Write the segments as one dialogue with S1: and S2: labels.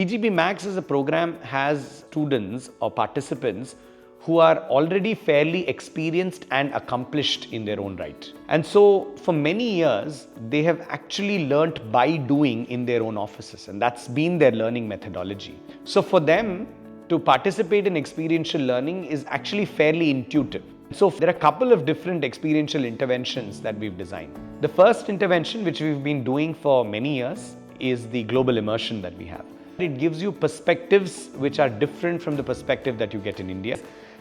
S1: PGP Max as a program has students or participants who are already fairly experienced and accomplished in their own right. And so for many years, they have actually learnt by doing in their own offices, and that's been their learning methodology. So for them to participate in experiential learning is actually fairly intuitive. So there are a couple of different experiential interventions that we've designed. The first intervention, which we've been doing for many years, is the global immersion that we have. It gives you perspectives which are different from the perspective that you get in India.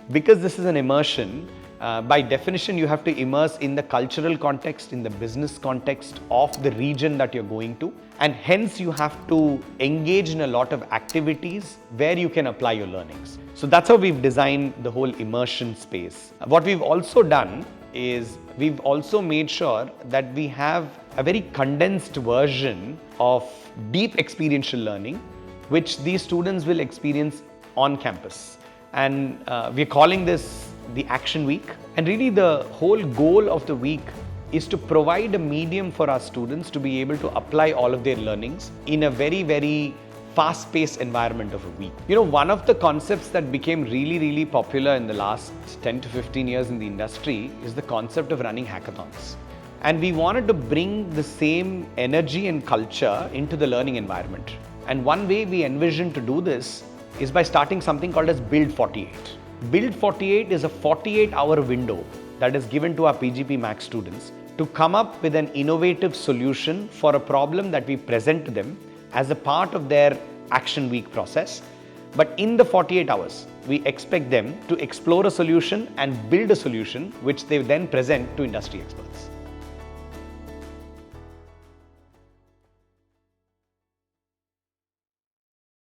S1: Because this is an immersion, by definition you have to immerse in the cultural context, in the business context of the region that you're going to, and hence you have to engage in a lot of activities where you can apply your learnings. So that's how we've designed the whole immersion space. What we've also done is we've also made sure that we have a very condensed version of deep experiential learning which these students will experience on campus. And we're calling this the Action Week. And really the whole goal of the week is to provide a medium for our students to be able to apply all of their learnings in a very, very fast-paced environment of a week. You know, one of the concepts that became really popular in the last 10 to 15 years in the industry is the concept of running hackathons. And we wanted to bring the same energy and culture into the learning environment. And one way we envision to do this is by starting something called as Build 48. Build 48 is a 48-hour window that is given to our PGP Max students to come up with an innovative solution for a problem that we present to them as a part of their Action Week process. But in the 48 hours, we expect them to explore a solution and build a solution which they then present to industry experts.